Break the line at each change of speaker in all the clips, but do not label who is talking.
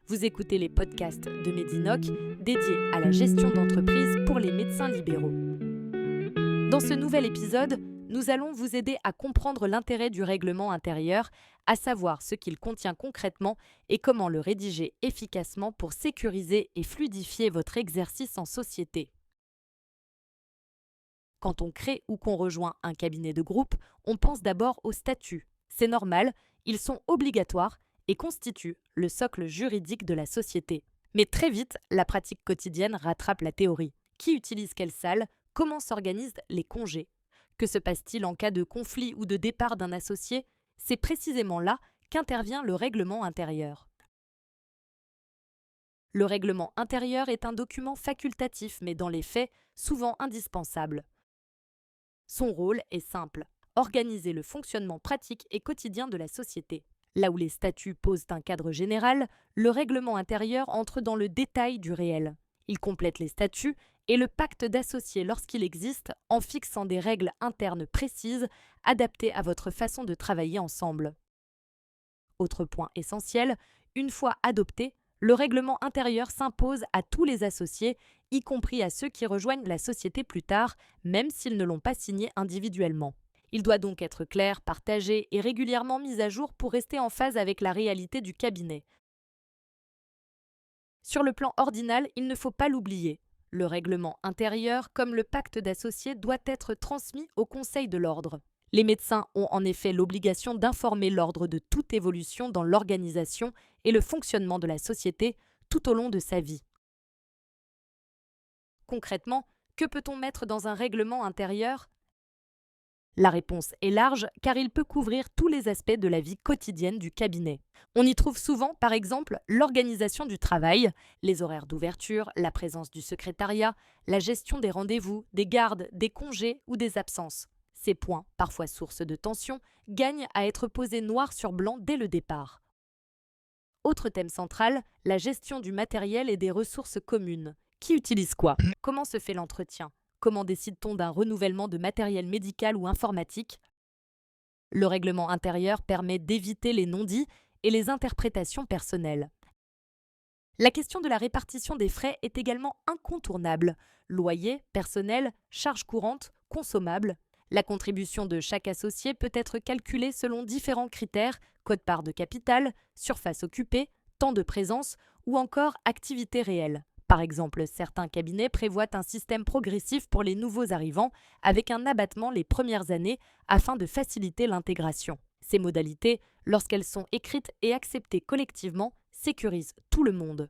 Vous écoutez les podcasts de Medinoc dédiés à la gestion d'entreprise pour les médecins libéraux. Dans ce nouvel épisode, nous allons vous aider à comprendre l'intérêt du règlement intérieur, à savoir ce qu'il contient concrètement et comment le rédiger efficacement pour sécuriser et fluidifier votre exercice en société. Quand on crée ou qu'on rejoint un cabinet de groupe, on pense d'abord aux statuts. C'est normal, ils sont obligatoires et constituent le socle juridique de la société. Mais très vite, la pratique quotidienne rattrape la théorie. Qui utilise quelle salle? Comment s'organisent les congés? Que se passe-t-il en cas de conflit ou de départ d'un associé? C'est précisément là qu'intervient le règlement intérieur. Le règlement intérieur est un document facultatif, mais dans les faits, souvent indispensable. Son rôle est simple, organiser le fonctionnement pratique et quotidien de la société. Là où les statuts posent un cadre général, le règlement intérieur entre dans le détail du réel. Il complète les statuts et le pacte d'associés lorsqu'il existe en fixant des règles internes précises adaptées à votre façon de travailler ensemble. Autre point essentiel, une fois adopté, le règlement intérieur s'impose à tous les associés, y compris à ceux qui rejoignent la société plus tard, même s'ils ne l'ont pas signé individuellement. Il doit donc être clair, partagé et régulièrement mis à jour pour rester en phase avec la réalité du cabinet. Sur le plan ordinal, il ne faut pas l'oublier. Le règlement intérieur, comme le pacte d'associés, doit être transmis au Conseil de l'ordre. Les médecins ont en effet l'obligation d'informer l'ordre de toute évolution dans l'organisation et le fonctionnement de la société tout au long de sa vie. Concrètement, que peut-on mettre dans un règlement intérieur ? La réponse est large car il peut couvrir tous les aspects de la vie quotidienne du cabinet. On y trouve souvent, par exemple, l'organisation du travail, les horaires d'ouverture, la présence du secrétariat, la gestion des rendez-vous, des gardes, des congés ou des absences. Ces points, parfois source de tension, gagnent à être posés noir sur blanc dès le départ. Autre thème central, la gestion du matériel et des ressources communes. Qui utilise quoi? Comment se fait l'entretien? Comment décide-t-on d'un renouvellement de matériel médical ou informatique? Le règlement intérieur permet d'éviter les non-dits et les interprétations personnelles. La question de la répartition des frais est également incontournable. Loyer, personnel, charges courantes, consommables. La contribution de chaque associé peut être calculée selon différents critères, quote-part de capital, surface occupée, temps de présence ou encore activité réelle. Par exemple, certains cabinets prévoient un système progressif pour les nouveaux arrivants avec un abattement les premières années afin de faciliter l'intégration. Ces modalités, lorsqu'elles sont écrites et acceptées collectivement, sécurisent tout le monde.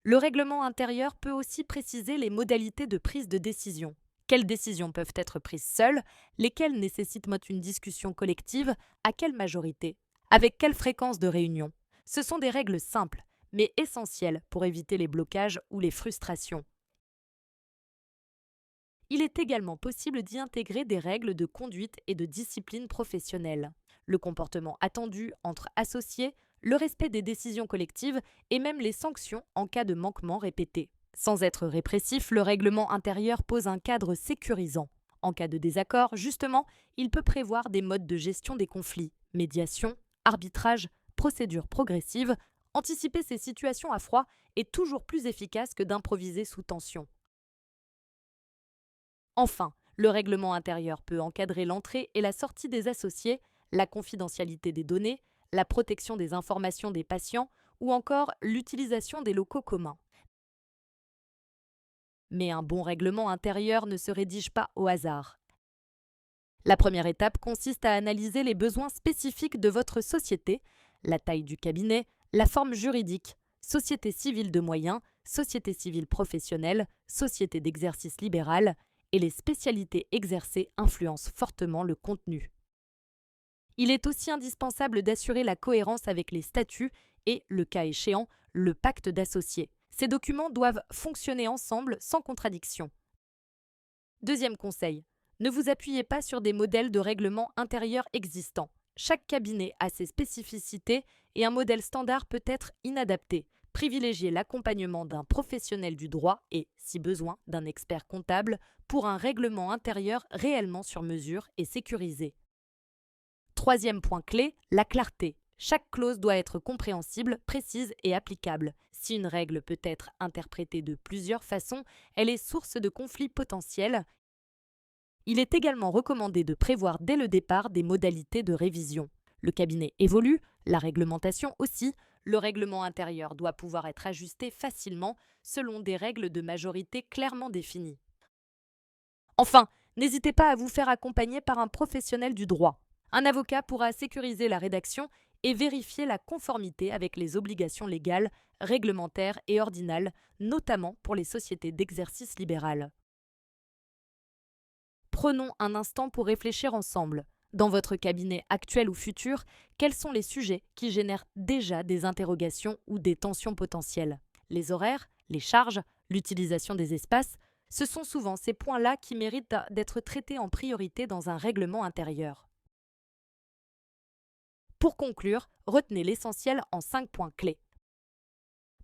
Le règlement intérieur peut aussi préciser les modalités de prise de décision. Quelles décisions peuvent être prises seules? Lesquelles nécessitent une discussion collective? À quelle majorité? Avec quelle fréquence de réunion? Ce sont des règles simples, mais essentielles pour éviter les blocages ou les frustrations. Il est également possible d'y intégrer des règles de conduite et de discipline professionnelle. Le comportement attendu entre associés, le respect des décisions collectives et même les sanctions en cas de manquement répété. Sans être répressif, le règlement intérieur pose un cadre sécurisant. En cas de désaccord, justement, il peut prévoir des modes de gestion des conflits, médiation, arbitrage, procédure progressive. Anticiper ces situations à froid est toujours plus efficace que d'improviser sous tension. Enfin, le règlement intérieur peut encadrer l'entrée et la sortie des associés, la confidentialité des données, la protection des informations des patients ou encore l'utilisation des locaux communs. Mais un bon règlement intérieur ne se rédige pas au hasard. La première étape consiste à analyser les besoins spécifiques de votre société, la taille du cabinet, la forme juridique, société civile de moyens, société civile professionnelle, société d'exercice libéral, et les spécialités exercées influencent fortement le contenu. Il est aussi indispensable d'assurer la cohérence avec les statuts et, le cas échéant, le pacte d'associés. Ces documents doivent fonctionner ensemble sans contradiction. Deuxième conseil, ne vous appuyez pas sur des modèles de règlement intérieur existants. Chaque cabinet a ses spécificités et un modèle standard peut être inadapté. Privilégiez l'accompagnement d'un professionnel du droit et, si besoin, d'un expert comptable pour un règlement intérieur réellement sur mesure et sécurisé. Troisième point clé, la clarté. Chaque clause doit être compréhensible, précise et applicable. Si une règle peut être interprétée de plusieurs façons, elle est source de conflits potentiels. Il est également recommandé de prévoir dès le départ des modalités de révision. Le cabinet évolue, la réglementation aussi. Le règlement intérieur doit pouvoir être ajusté facilement selon des règles de majorité clairement définies. Enfin, n'hésitez pas à vous faire accompagner par un professionnel du droit. Un avocat pourra sécuriser la rédaction et vérifier la conformité avec les obligations légales, réglementaires et ordinales, notamment pour les sociétés d'exercice libéral. Prenons un instant pour réfléchir ensemble. Dans votre cabinet actuel ou futur, quels sont les sujets qui génèrent déjà des interrogations ou des tensions potentielles? Les horaires, les charges, l'utilisation des espaces, ce sont souvent ces points-là qui méritent d'être traités en priorité dans un règlement intérieur. Pour conclure, retenez l'essentiel en 5 points clés.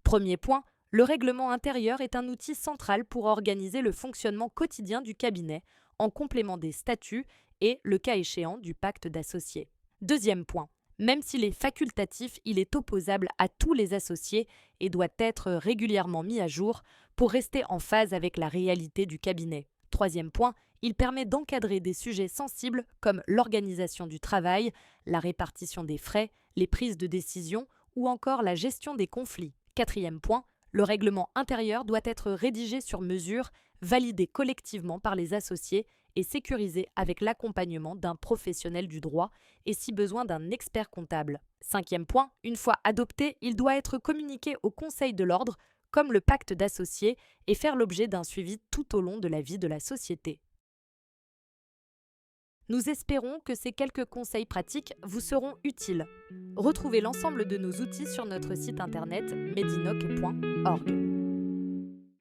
Premier point, le règlement intérieur est un outil central pour organiser le fonctionnement quotidien du cabinet, en complément des statuts et, le cas échéant, du pacte d'associés. Deuxième point, même s'il est facultatif, il est opposable à tous les associés et doit être régulièrement mis à jour pour rester en phase avec la réalité du cabinet. Troisième point, il permet d'encadrer des sujets sensibles comme l'organisation du travail, la répartition des frais, les prises de décision ou encore la gestion des conflits. Quatrième point, le règlement intérieur doit être rédigé sur mesure, validé collectivement par les associés et sécurisé avec l'accompagnement d'un professionnel du droit et si besoin d'un expert comptable. Cinquième point, une fois adopté, il doit être communiqué au Conseil de l'ordre comme le pacte d'associés et faire l'objet d'un suivi tout au long de la vie de la société. Nous espérons que ces quelques conseils pratiques vous seront utiles. Retrouvez l'ensemble de nos outils sur notre site internet medinoc.org.